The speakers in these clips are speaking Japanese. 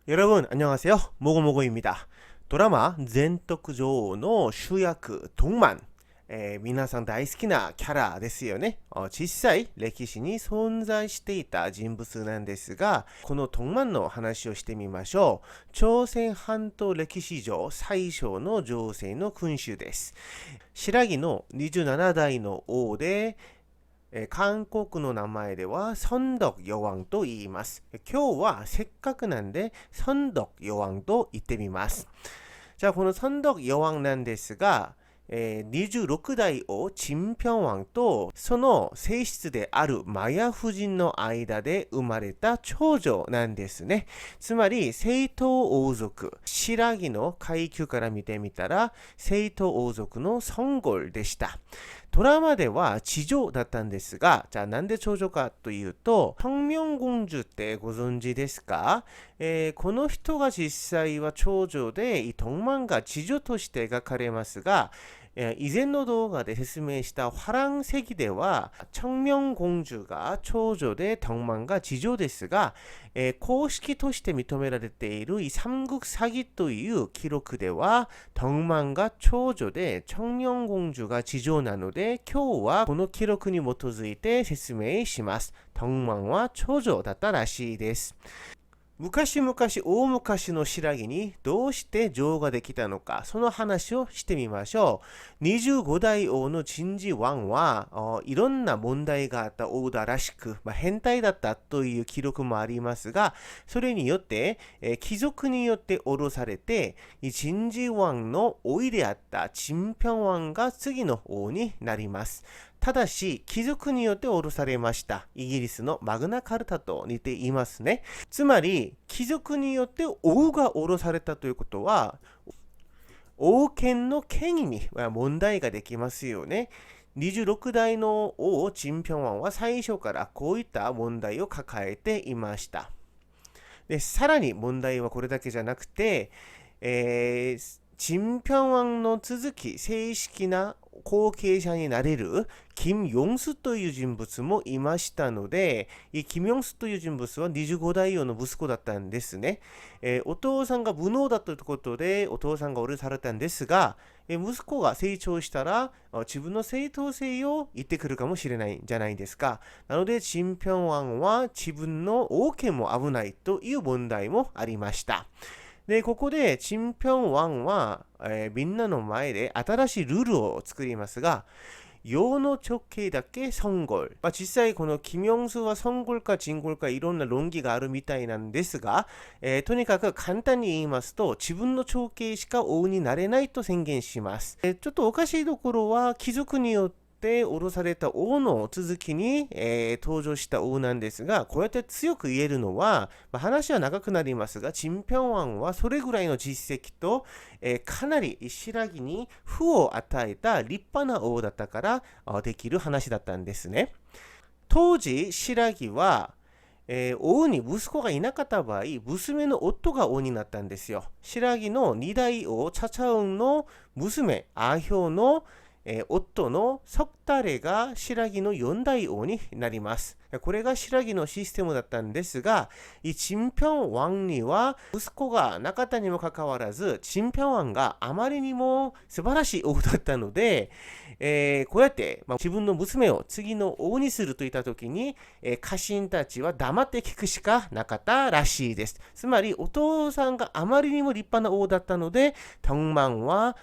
여러분 안녕하세요. 모고모고입니다. 드라마 젠토크女王の主役トンマン、皆さん大好きなキャラですよね。実際歴史に存在していた人物なんですが、このトンマンの話をしてみましょう。朝鮮半島歴史上最初の女性の君主です。新羅の27代の王で、韓国の名前では선덕여왕と言います。今日はせっかくなんで선덕여왕と言ってみます。じゃあこの선덕여왕なんですが、26代王陳平王とその正室であるマヤ夫人の間で生まれた長女なんですね。つまり正統王族、新羅の階級から見てみたら正統王族の孫골でした。ドラマでは地女だったんですが、じゃあなんで長女かというと、평명공주ってご存知ですか？この人が実際は長女で、イトンマンが地女として描かれますが、以前の動画で説明した화랑世紀では청명공주が長女で덕만が次女ですが、公式として認められている이 삼국사기という記録では덕만が長女で청명공주が次女なので、今日はこの記録に基づいて説明します。덕만は長女だったらしいです。昔々大昔の新羅にどうして女王ができたのか、その話をしてみましょう。25代王の陳治王はいろんな問題があった王だらしく、変態だったという記録もありますが、それによって、貴族によって降ろされて、陳治王の甥であった陳平王が次の王になります。ただし、貴族によって降ろされました。イギリスのマグナカルタと似ていますね。つまり、貴族によって王が降ろされたということは、王権の権威に問題ができますよね。26代の王、陳平王は最初からこういった問題を抱えていました。で、さらに問題はこれだけじゃなくて、陳平王の続き、正式な後継者になれる金庸수という人物もいましたので、金庸수という人物は25代王の息子だったんですね。お父さんが無能だということでお父さんが降ろされたんですが、息子が成長したら自分の正当性を言ってくるかもしれないんじゃないですか。なので陳平王は自分の王権も危ないという問題もありました。で、ここで、陳平王は、みんなの前で新しいルールを作りますが、陽の直系だけ孫골。実際この金庸수は孫골か진골かいろんな論議があるみたいなんですが、とにかく簡単に言いますと、自分の長兄しか王になれないと宣言します。ちょっとおかしいところは、貴族によって降ろされた王の続きに、登場した王なんですが、こうやって強く言えるのは、話は長くなりますが、陳平王はそれぐらいの実績と、かなり新羅に負を与えた立派な王だったからできる話だったんですね。当時新羅は王に息子がいなかった場合、娘の夫が王になったんですよ。新羅の2代王チャチャウンの娘アヒョの夫の석달래が新羅の4代王になります。これが新羅のシステムだったんですが、陳平王には息子がなかったにもかかわらず、陳平王があまりにも素晴らしい王だったので、こうやって、自分の娘を次の王にするといったときに、家臣たちは黙って聞くしかなかったらしいです。つまり、お父さんがあまりにも立派な王だったので、덕만は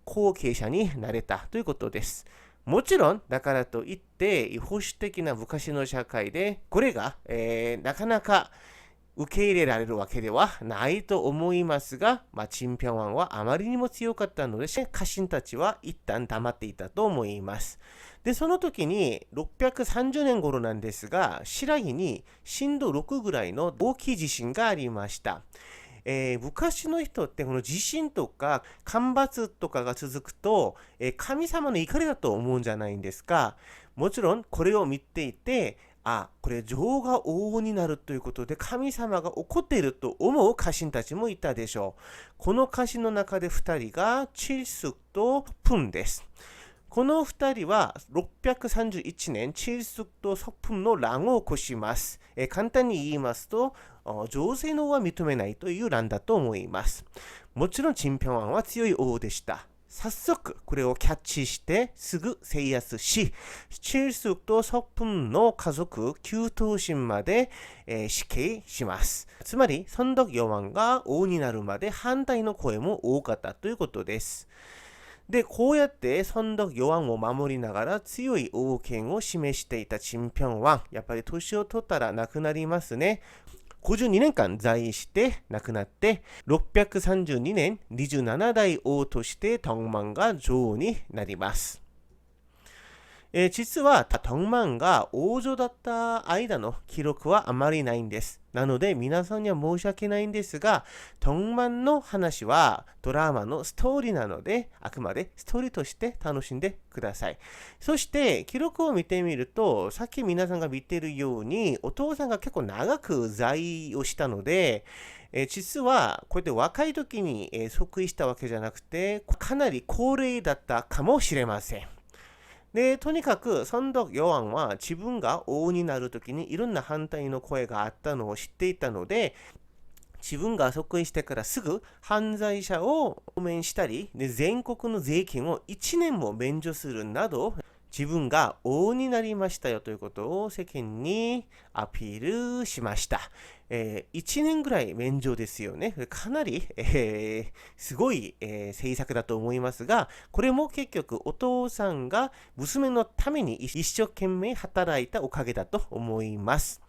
後継者になれたということです。もちろん、だからといって、保守的な昔の社会で、これが、なかなか受け入れられるわけではないと思いますが、陳平王はあまりにも強かったので、家臣たちは一旦黙っていたと思います。で、その時に630年頃なんですが、新羅に震度6ぐらいの大きい地震がありました。昔の人ってこの地震とか干ばつとかが続くと、神様の怒りだと思うんじゃないんですか。もちろんこれを見ていて、これ女王が王になるということで神様が怒っていると思う家臣たちもいたでしょう。この家臣の中で2人がチルスとプンです。この2人は631年、チルスクと側風の乱を起こします。簡単に言いますと、女性の王は認めないという乱だと思います。もちろん、チンピョンアンは強い王でした。早速、これをキャッチしてすぐ制圧し、チルスクと側風の家族9頭身まで、死刑します。つまり、ソンドクヨワンが王になるまで反対の声も多かったということです。で、こうやってソンドクヨワンを守りながら強い王権を示していたチンピョンワン、やっぱり年を取ったら亡くなりますね。52年間在位して亡くなって、632年27代王としてトンマンが女王になります。実はトンマンが王女だった間の記録はあまりないんです。なので皆さんには申し訳ないんですが、トンマンの話はドラマのストーリーなので、あくまでストーリーとして楽しんでください。そして記録を見てみると、さっき皆さんが見ているように、お父さんが結構長く在位をしたので、実はこうやって若い時に即位したわけじゃなくて、かなり高齢だったかもしれません。で、とにかく、ソンドクヨワンは自分が王になるときにいろんな反対の声があったのを知っていたので、自分が即位してからすぐ犯罪者を放免したり、で全国の税金を1年も免除するなど、自分が王になりましたよということを世間にアピールしました。1年ぐらい免除ですよね。かなり、すごい、政策だと思いますが、これも結局お父さんが娘のために一生懸命働いたおかげだと思います。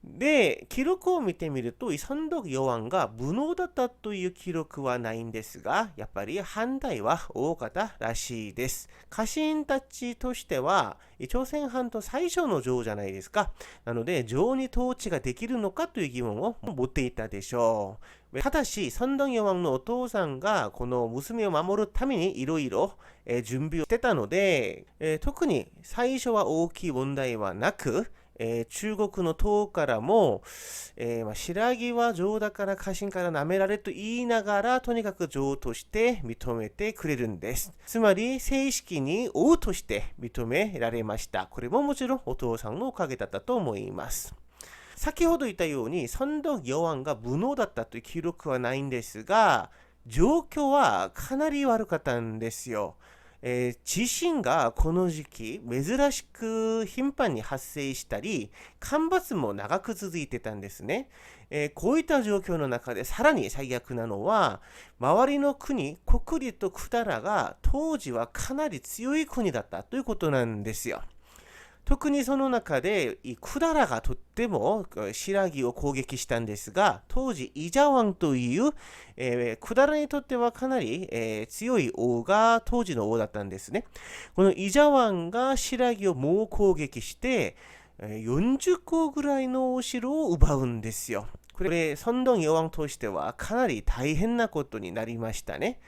で、記録を見てみると、ソンドクヨワンが無能だったという記録はないんですが、やっぱり反対は多かったらしいです。家臣たちとしては、朝鮮半島最初の女王じゃないですか。なので、女王に統治ができるのかという疑問を持っていたでしょう。ただし、ソンドクヨワンのお父さんがこの娘を守るためにいろいろ準備をしてたので、特に最初は大きい問題はなく、中国の党からも、白木は女王だから家臣から舐められと言いながら、とにかく女王として認めてくれるんです。つまり、正式に王として認められました。これももちろんお父さんのおかげだったと思います。先ほど言ったように、ソンドクヨワンが無能だったという記録はないんですが、状況はかなり悪かったんですよ。地震がこの時期珍しく頻繁に発生したり、干ばつも長く続いてたんですね。こういった状況の中でさらに最悪なのは、周りの国、国利と百済が当時はかなり強い国だったということなんですよ。特にその中で百済がとっても新羅を攻撃したんですが、当時イジャワンという、百済にとってはかなり、強い王が当時の王だったんですね。このイジャワンが新羅を猛攻撃して、40個ぐらいのお城を奪うんですよ。これ、ソンドクヨワンとしてはかなり大変なことになりましたね。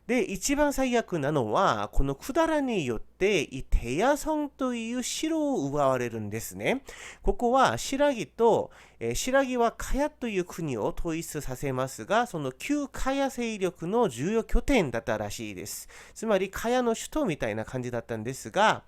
で、一番最悪なのは、この百済によって、テヤソンという城を奪われるんですね。ここは、新羅と、新羅はカヤという国を統一させますが、その旧カヤ勢力の重要拠点だったらしいです。つまり、カヤの首都みたいな感じだったんですが、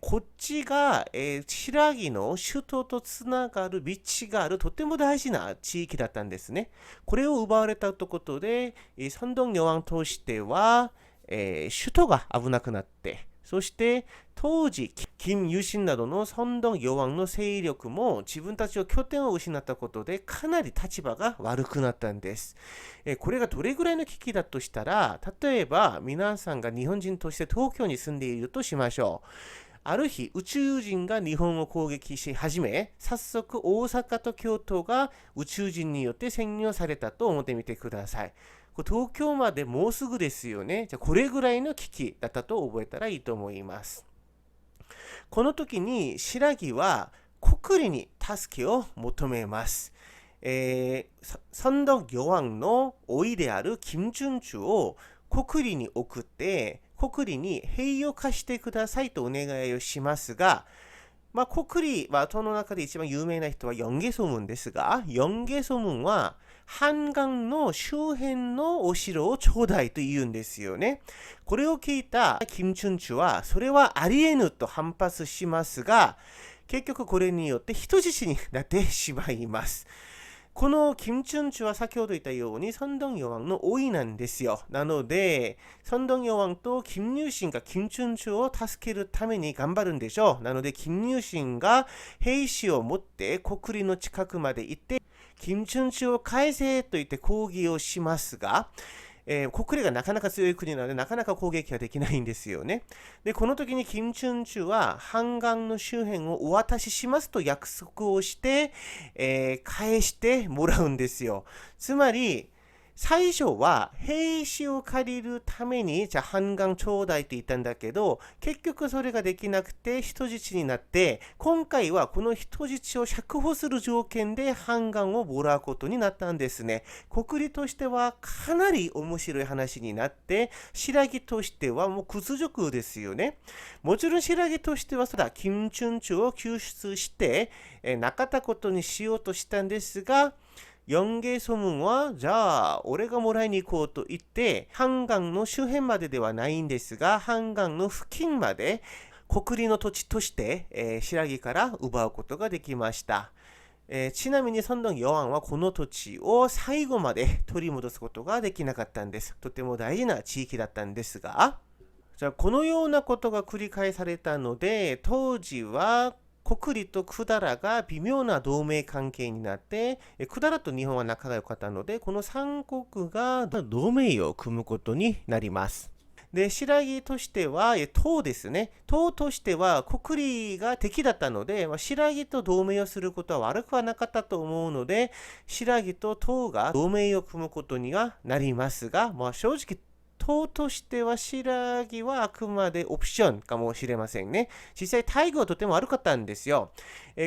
こっちが、新羅の首都とつながる道があるとても大事な地域だったんですね。これを奪われたということで、ソンドクヨワンとしては、首都が危なくなって、そして当時、金ユシンなどのソンドクヨワンの勢力も自分たちの拠点を失ったことでかなり立場が悪くなったんです。これがどれぐらいの危機だとしたら、例えば皆さんが日本人として東京に住んでいるとしましょう。ある日、宇宙人が日本を攻撃し始め、早速大阪と京都が宇宙人によって占領されたと思ってみてください。東京までもうすぐですよね。じゃあこれぐらいの危機だったと覚えたらいいと思います。この時に新羅は国利に助けを求めます。ソンドクヨワンの甥である金順中を国利に送って、国利に兵を貸してくださいとお願いをしますが、国利はその中で一番有名な人はヨンゲソムンですが、ヨンゲソムンは半岸の周辺のお城をちょうだいと言うんですよね。これを聞いた金春珠は、それはありえぬと反発しますが、結局これによって人質になってしまいます。この金春珠は先ほど言ったように孫徳義王の甥いなんですよ。なので、孫徳義王と金入信が金春珠を助けるために頑張るんでしょう。なので、金入信が兵士を持って国里の近くまで行って、金春珠を返せと言って抗議をしますが、国里がなかなか強い国なので、なかなか攻撃ができないんですよね。で、この時に金春珠は、半岸の周辺をお渡ししますと約束をして、返してもらうんですよ。つまり、最初は兵士を借りるために、じゃあ半岸ちょうだいって言ったんだけど、結局それができなくて人質になって、今回はこの人質を釈放する条件で半岸をもらうことになったんですね。国理としてはかなり面白い話になって、白木としてはもう屈辱ですよね。もちろん白木としては、金春珠を救出して、なかったことにしようとしたんですが、四芸ソムンは、じゃあ、俺がもらいに行こうと言って、半岸の周辺までではないんですが、半岸の付近まで国立の土地として、白木から奪うことができました。ちなみに孫徳義王はこの土地を最後まで取り戻すことができなかったんです。とても大事な地域だったんですが、じゃあこのようなことが繰り返されたので、当時は国理と百済が微妙な同盟関係になって、百済と日本は仲が良かったので、この三国が同盟を組むことになります。で、白木としては、唐ですね。唐としては国理が敵だったので、白木と同盟をすることは悪くはなかったと思うので、白木と唐が同盟を組むことにはなりますが、正直、党としては白木はあくまでオプションかもしれませんね。実際待遇はとても悪かったんですよ。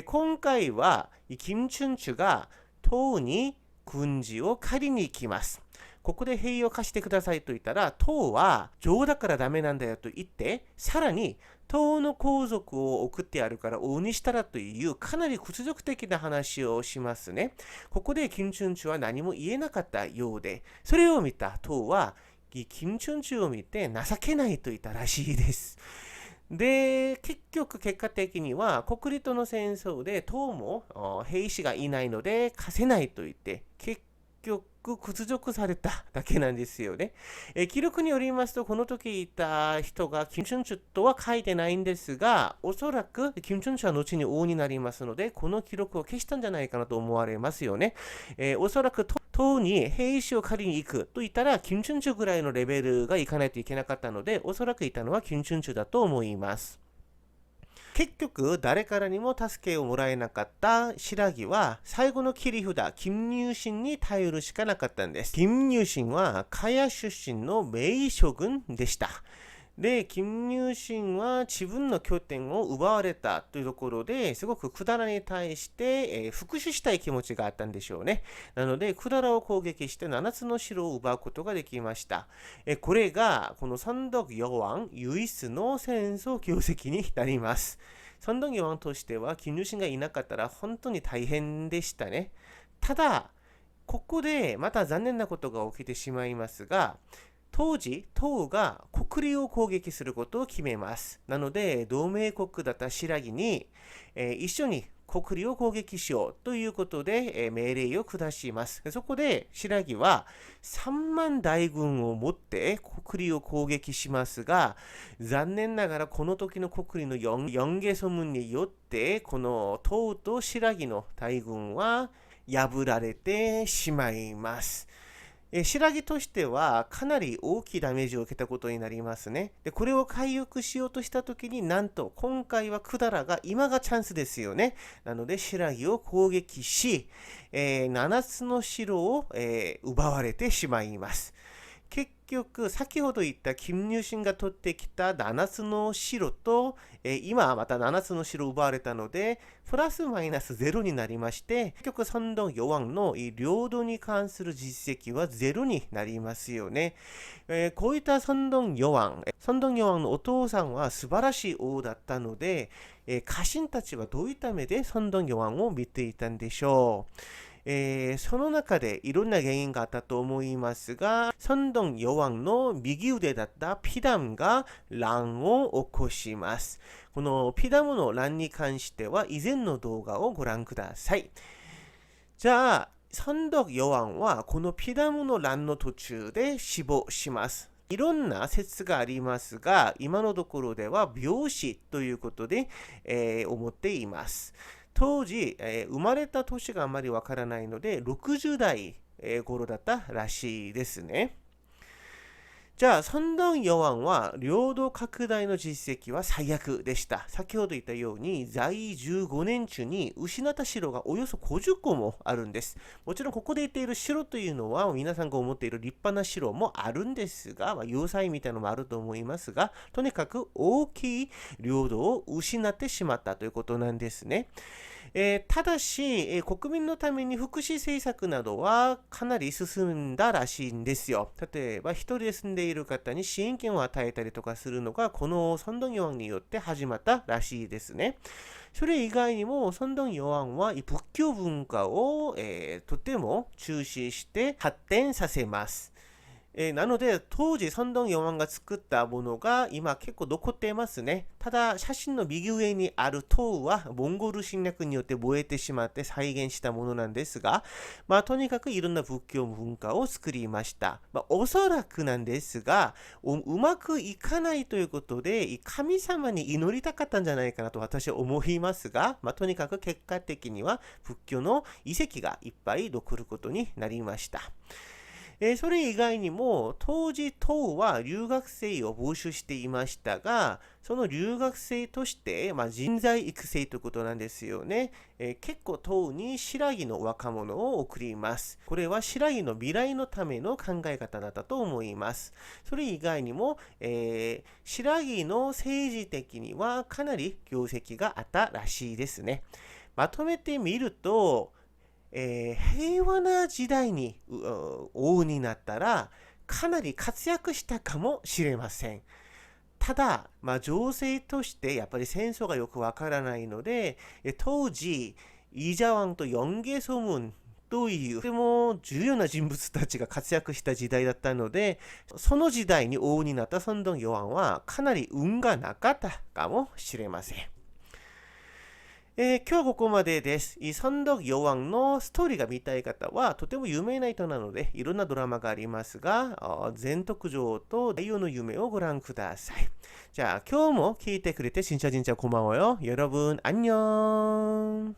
今回は金春珠が党に軍事を借りに行きます。ここで兵を貸してくださいと言ったら、党は情だからダメなんだよと言って、さらに党の皇族を送ってやるから応にしたらというかなり屈辱的な話をしますね。ここで金春珠は何も言えなかったようで、それを見た党は金春珠を見て情けないと言ったらしいです。で、結果的には国理との戦争で党も兵士がいないので貸せないと言って、結局屈辱されただけなんですよね。記録によりますと、この時いた人が金春珠とは書いてないんですが、おそらく金春珠は後に王になりますので、この記録を消したんじゃないかなと思われますよね。おそらく党に兵士を借りに行くと言ったら、金春珠ぐらいのレベルがいかないといけなかったので、おそらくいたのは金春珠だと思います。結局、誰からにも助けをもらえなかった白木は、最後の切り札、金入信に頼るしかなかったんです。金入信は、茅出身の名将軍でした。で、金入信は自分の拠点を奪われたというところですごく百済に対して、復讐したい気持ちがあったんでしょうね。なので、百済を攻撃して7つの城を奪うことができました。これが、この孫徳義王唯一の戦争業績になります。孫徳義王としては、金入信がいなかったら本当に大変でしたね。ただ、ここでまた残念なことが起きてしまいますが、当時、唐が国理を攻撃することを決めます。なので、同盟国だった白木に、一緒に国理を攻撃しようということで、命令を下します。そこで白木は3万大軍を持って国理を攻撃しますが、残念ながらこの時の国理の四下ソムンによって、この唐と白木の大軍は破られてしまいます。白木としてはかなり大きいダメージを受けたことになりますね。で、これを回復しようとしたときに、なんと今回は百済が今がチャンスですよね。なので白木を攻撃し、7つの城を、奪われてしまいます。結局、先ほど言った金入信が取ってきた7つの城と、今また7つの城を奪われたので、プラスマイナス0になりまして、結局、孫徳義王の領土に関する実績は0になりますよね。こういった孫徳義王のお父さんは素晴らしい王だったので、家臣たちはどういった目で孫徳義王を見ていたんでしょう。その中でいろんな原因があったと思いますが、선덕 여왕の右腕だったピダムが乱を起こします。このピダムの乱に関しては以前の動画をご覧ください。じゃあ、선덕 여왕はこのピダムの乱の途中で死亡します。いろんな説がありますが、今のところでは病死ということで、思っています。当時、生まれた年があまりわからないので、60代頃だったらしいですね。じゃあ、선덕 여왕は領土拡大の実績は最悪でした。先ほど言ったように、在位15年中に失った城がおよそ50個もあるんです。もちろんここで言っている城というのは、皆さんが思っている立派な城もあるんですが、要塞みたいなのもあると思いますが、とにかく大きい領土を失ってしまったということなんですね。ただし、国民のために福祉政策などはかなり進んだらしいんですよ。例えば、一人で住んでいる方に支援権を与えたりとかするのが、この선덕 여왕によって始まったらしいですね。それ以外にも、선덕 여왕は仏教文化を、とても注視して発展させます。なので、当時、선덕 여왕が作ったものが今結構残っていますね。ただ、写真の右上にある塔は、モンゴル侵略によって燃えてしまって再現したものなんですが、とにかくいろんな仏教文化を作りました。おそらくなんですが、うまくいかないということで、神様に祈りたかったんじゃないかなと私は思いますが、とにかく結果的には仏教の遺跡がいっぱい残ることになりました。それ以外にも、当時党は留学生を募集していましたが、その留学生として、人材育成ということなんですよね。結構党に白木の若者を送ります。これは白木の未来のための考え方だったと思います。それ以外にも、白木の政治的にはかなり業績があったらしいですね。まとめてみると、平和な時代に王になったらかなり活躍したかもしれません。ただ、情勢としてやっぱり戦争がよくわからないので、当時イ・ジャワンとヨンゲソムンというとても重要な人物たちが活躍した時代だったので、その時代に王になった선덕 여왕はかなり運がなかったかもしれません。今日はここまでです。선덕 여왕のストーリーが見たい方はとても有名な人なのでいろんなドラマがありますが、全徳城と大王の夢をご覧ください。じゃあ今日も聞いてくれて진짜 고마워요。여러분 안녕。